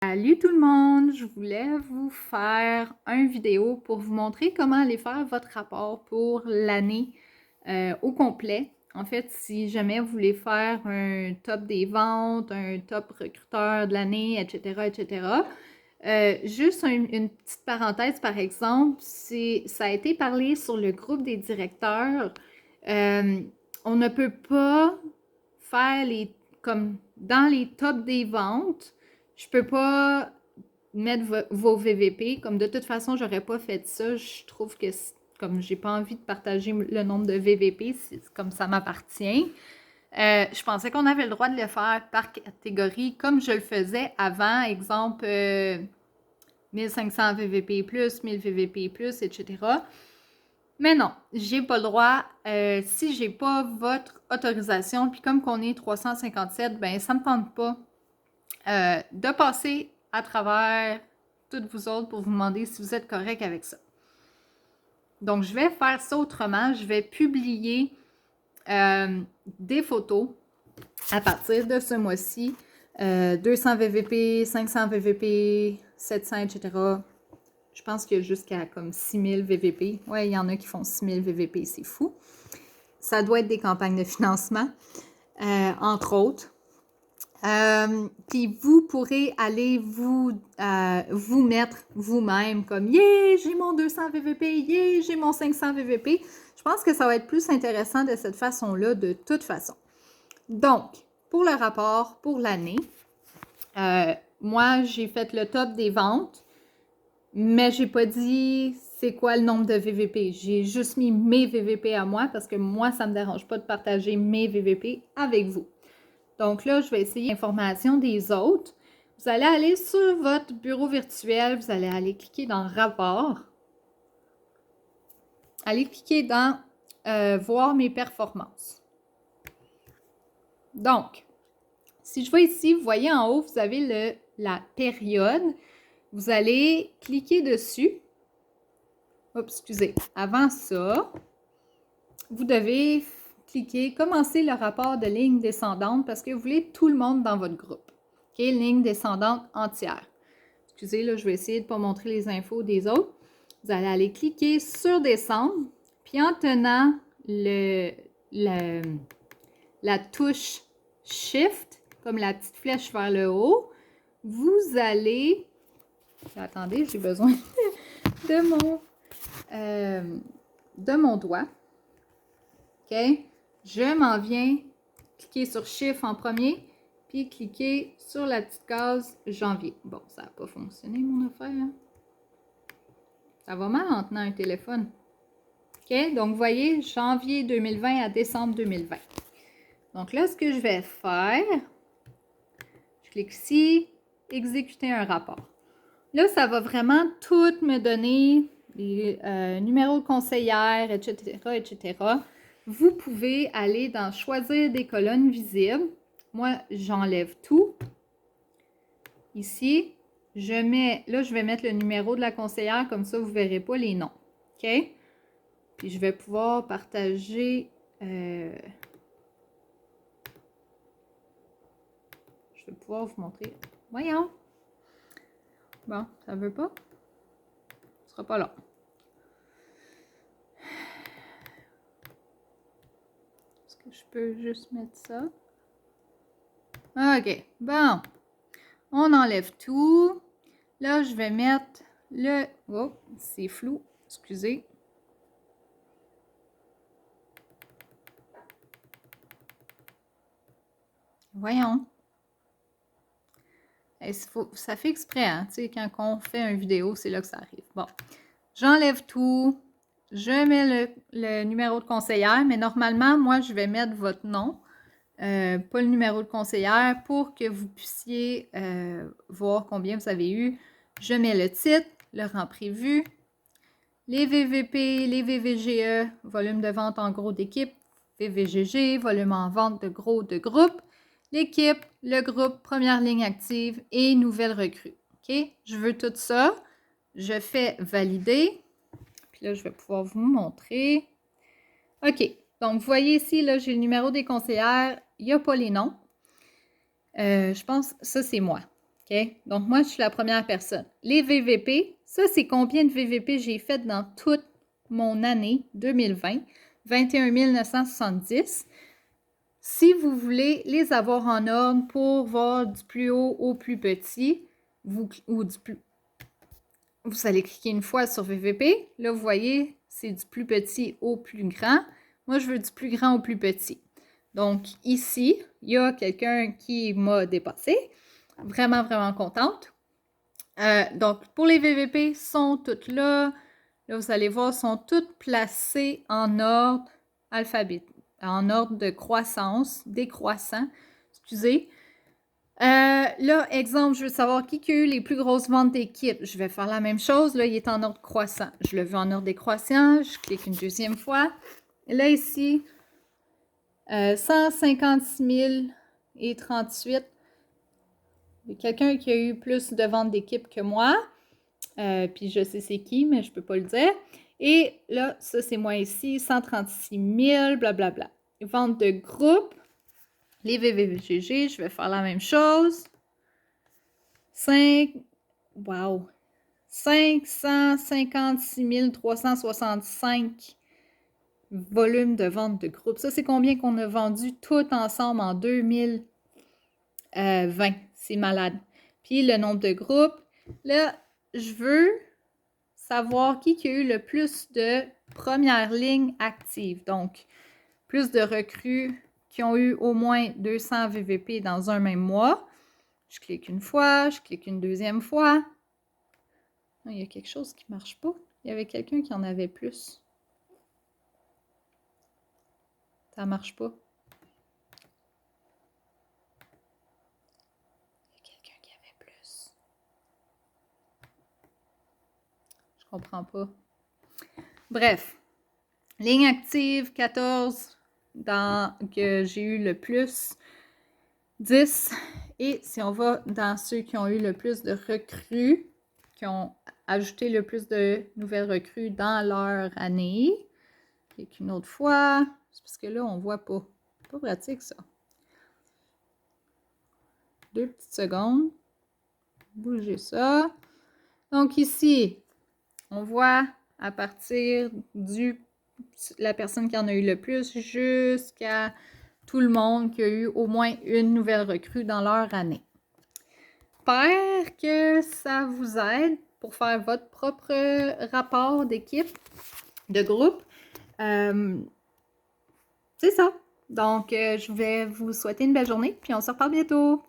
Salut tout le monde! Je voulais vous faire une vidéo pour vous montrer comment aller faire votre rapport pour l'année au complet. En fait, si jamais vous voulez faire un top des ventes, un top recruteur de l'année, etc., etc. Juste une petite parenthèse, par exemple, ça a été parlé sur le groupe des directeurs. On ne peut pas faire comme dans les tops des ventes, je peux pas mettre vos VVP. Comme de toute façon, j'aurais pas fait ça. Je trouve que comme j'ai pas envie de partager le nombre de VVP, c'est comme ça m'appartient. Je pensais qu'on avait le droit de le faire par catégorie, comme je le faisais avant, exemple 1500 VVP+, 1000 VVP+, etc. Mais non, j'ai pas le droit. Si j'ai pas votre autorisation, puis comme qu'on est 357, ben ça me tente pas de passer à travers toutes vous autres pour vous demander si vous êtes correct avec ça. Donc, je vais faire ça autrement. Je vais publier des photos à partir de ce mois-ci. 200 VVP, 500 VVP, 700, etc. Je pense qu'il y a jusqu'à comme 6000 VVP. Ouais, il y en a qui font 6000 VVP, c'est fou. Ça doit être des campagnes de financement, entre autres. Puis vous pourrez aller vous mettre vous-même comme « Yeah, j'ai mon 200 VVP! Yeah, j'ai mon 500 VVP! » Je pense que ça va être plus intéressant de cette façon-là, de toute façon. Donc, pour le rapport pour l'année, moi, j'ai fait le top des ventes, mais j'ai pas dit c'est quoi le nombre de VVP. J'ai juste mis mes VVP à moi parce que moi, ça me dérange pas de partager mes VVP avec vous. Donc là, je vais essayer l'information des autres. Vous allez aller sur votre bureau virtuel, vous allez aller cliquer dans « Rapport ». Allez cliquer dans « Voir mes performances ». Donc, si je vais ici, vous voyez en haut, vous avez la période. Vous allez cliquer dessus. Oups, excusez. Avant ça, vous devez cliquer « Commencer le rapport de ligne descendante » parce que vous voulez tout le monde dans votre groupe. OK, ligne descendante entière. Excusez, là, je vais essayer de ne pas montrer les infos des autres. Vous allez aller cliquer sur « Descendre », puis en tenant la touche « Shift », comme la petite flèche vers le haut, vous allez... Attendez, j'ai besoin de mon doigt. OK? Je m'en viens cliquer sur « Shift » en premier, puis cliquer sur la petite case « Janvier ». Bon, ça n'a pas fonctionné, mon affaire. Hein? Ça va mal en tenant un téléphone. OK? Donc, vous voyez, janvier 2020 à décembre 2020. Donc là, ce que je vais faire, je clique ici, « Exécuter un rapport ». Là, ça va vraiment tout me donner les numéros de conseillère, etc., etc. Vous pouvez aller dans « Choisir des colonnes visibles ». Moi, j'enlève tout. Ici, là, je vais mettre le numéro de la conseillère, comme ça, vous ne verrez pas les noms. OK? Puis, je vais pouvoir partager... je vais pouvoir vous montrer. Voyons! Bon, ça ne veut pas? Ce ne sera pas là. Est-ce que je peux juste mettre ça? OK, bon. On enlève tout. Là, je vais mettre le... Oh, c'est flou. Excusez. Voyons. Ça fait exprès, hein? Tu sais, quand on fait une vidéo, c'est là que ça arrive. Bon. J'enlève tout. Je mets le numéro de conseillère, mais normalement, moi, je vais mettre votre nom. Pas le numéro de conseillère pour que vous puissiez voir combien vous avez eu. Je mets le titre, le rang prévu, les VVP, les VVGE, volume de vente en gros d'équipe, VVGG, volume en vente de gros de groupe, l'équipe, le groupe, première ligne active et nouvelle recrue. OK? Je veux tout ça. Je fais valider. Puis là, je vais pouvoir vous montrer. OK. Donc, vous voyez ici, là, j'ai le numéro des conseillères. Il n'y a pas les noms. Je pense, ça, c'est moi. OK? Donc, moi, je suis la première personne. Les VVP, ça, c'est combien de VVP j'ai fait dans toute mon année 2020? 21 970. Si vous voulez les avoir en ordre pour voir du plus haut au plus petit, vous allez cliquer une fois sur VVP. Là, vous voyez, c'est du plus petit au plus grand. Moi, je veux du plus grand au plus petit. Donc, ici, il y a quelqu'un qui m'a dépassé. Vraiment, vraiment contente. Donc, pour les VVP, sont toutes là. Là, vous allez voir, sont toutes placées en ordre alphabétique, en ordre de croissance, décroissant, excusez. Là, exemple, je veux savoir qui a eu les plus grosses ventes d'équipe. Je vais faire la même chose. Là, il est en ordre croissant. Je le veux en ordre décroissant. Je clique une deuxième fois. Là, ici, 156 038. Il y a quelqu'un qui a eu plus de ventes d'équipe que moi. Puis je sais c'est qui, mais je ne peux pas le dire. Et là, ça, c'est moi ici, 136 000, blablabla. Vente de groupe. Les VVGG, je vais faire la même chose. 556 365 volumes de vente de groupe. Ça, c'est combien qu'on a vendu tout ensemble en 2020. C'est malade. Puis le nombre de groupes. Là, je veux savoir qui a eu le plus de premières lignes actives. Donc, plus de recrues qui ont eu au moins 200 VVP dans un même mois. Je clique une fois, je clique une deuxième fois. Il y a quelque chose qui ne marche pas. Il y avait quelqu'un qui en avait plus. Ça ne marche pas. Il y a quelqu'un qui avait plus. Je comprends pas. Bref. Ligne active, 14 que j'ai eu le plus. 10. Et si on va dans ceux qui ont eu le plus de recrues, qui ont ajouté le plus de nouvelles recrues dans leur année. Clique une autre fois. C'est parce que là, on ne voit pas. C'est pas pratique, ça. 2 petites secondes. Bougez ça. Donc ici, on voit à partir de la personne qui en a eu le plus jusqu'à tout le monde qui a eu au moins une nouvelle recrue dans leur année. J'espère que ça vous aide pour faire votre propre rapport d'équipe, de groupe. C'est ça. Donc, je vais vous souhaiter une belle journée, puis on se reparle bientôt.